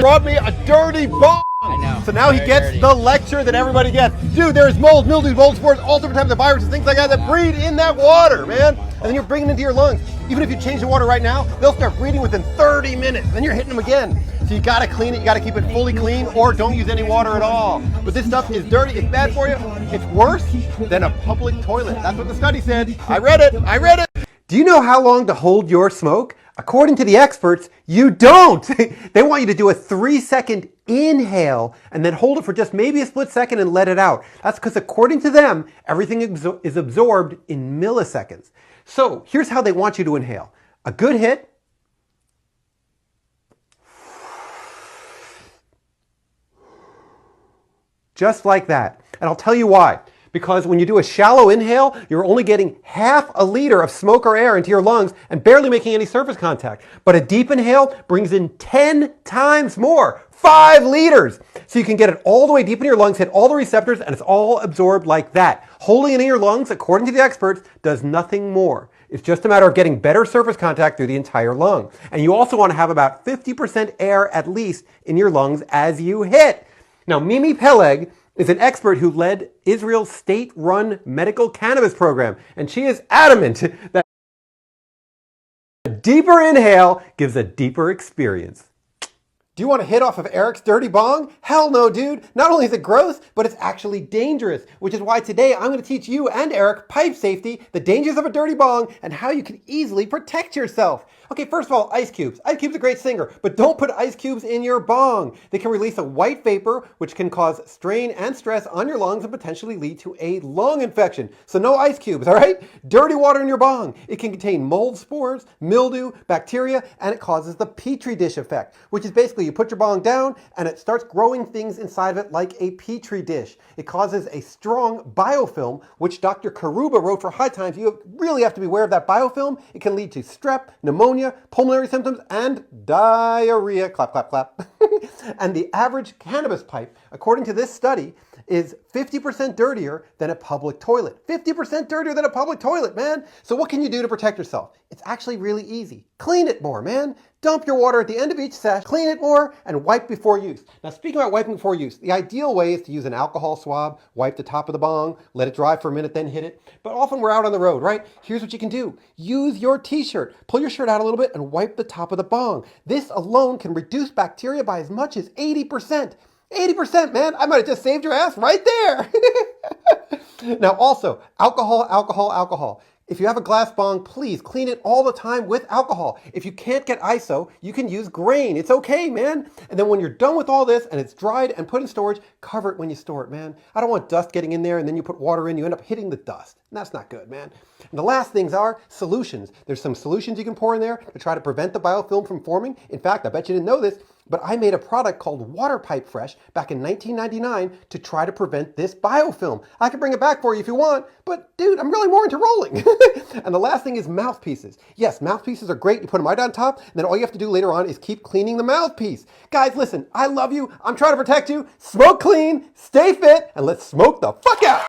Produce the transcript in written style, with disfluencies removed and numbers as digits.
brought me a dirty bong. I know. So now he gets the lecture that everybody gets. Dude, there's mold, mildew, mold spores, all different types of viruses, things like that breed in that water, man. And then you're bringing it into your lungs. Even if you change the water right now, they'll start breeding within 30 minutes. Then you're hitting them again. So you gotta clean it, you gotta keep it fully clean, or don't use any water at all. But this stuff is dirty, it's bad for you. It's worse than a public toilet. That's what the study said. I read it. Do you know how long to hold your smoke? According to the experts, you don't. They want you to do a 3-second inhale and then hold it for just maybe a split second and let it out. That's because according to them, everything is absorbed in milliseconds. So here's how they want you to inhale. A good hit. Just like that. And I'll tell you why. Because when you do a shallow inhale, you're only getting half a liter of smoke or air into your lungs and barely making any surface contact. But a deep inhale brings in 10 times more, 5 liters. So you can get it all the way deep in your lungs, hit all the receptors, and it's all absorbed like that. Holding it in your lungs, according to the experts, does nothing more. It's just a matter of getting better surface contact through the entire lung. And you also want to have about 50% air at least in your lungs as you hit. Now, Mimi Peleg is an expert who led Israel's state-run medical cannabis program, and she is adamant that a deeper inhale gives a deeper experience. Do you want to hit off of Eric's dirty bong? Hell no, dude. Not only is it gross, but it's actually dangerous, which is why today I'm going to teach you and Eric pipe safety, the dangers of a dirty bong, and how you can easily protect yourself. Okay, first of all, ice cubes. Ice Cube's a great singer, but don't put ice cubes in your bong. They can release a white vapor, which can cause strain and stress on your lungs and potentially lead to a lung infection. So no ice cubes, all right? Dirty water in your bong. It can contain mold spores, mildew, bacteria, and it causes the petri dish effect, which is basically you put your bong down and it starts growing things inside of it like a petri dish. It causes a strong biofilm, which Dr. Karuba wrote for High Times. You really have to be aware of that biofilm. It can lead to strep, pneumonia, pulmonary symptoms, and diarrhea. Clap, clap, clap. And the average cannabis pipe, according to this study, is 50% dirtier than a public toilet. 50% dirtier than a public toilet, man. So what can you do to protect yourself? It's actually really easy. Clean it more, man. Dump your water at the end of each sesh, clean it more, and wipe before use. Now, speaking about wiping before use, the ideal way is to use an alcohol swab, wipe the top of the bong, let it dry for a minute, then hit it. But often we're out on the road, right? Here's what you can do. Use your t-shirt. Pull your shirt out a little bit and wipe the top of the bong. This alone can reduce bacteria by as much as 80%. 80%, man. I might have just saved your ass right there. Now also, alcohol. If you have a glass bong, please clean it all the time with alcohol. If you can't get ISO, you can use grain. It's okay, man. And then when you're done with all this and it's dried and put in storage, cover it when you store it, man. I don't want dust getting in there and then you put water in, you end up hitting the dust. And that's not good, man. And the last things are solutions. There's some solutions you can pour in there to try to prevent the biofilm from forming. In fact, I bet you didn't know this, but I made a product called Water Pipe Fresh back in 1999 to try to prevent this biofilm. I can bring it back for you if you want, but dude, I'm really more into rolling. And the last thing is mouthpieces. Yes, mouthpieces are great. You put them right on top, and then all you have to do later on is keep cleaning the mouthpiece. Guys, listen, I love you. I'm trying to protect you. Smoke clean, stay fit, and let's smoke the fuck out.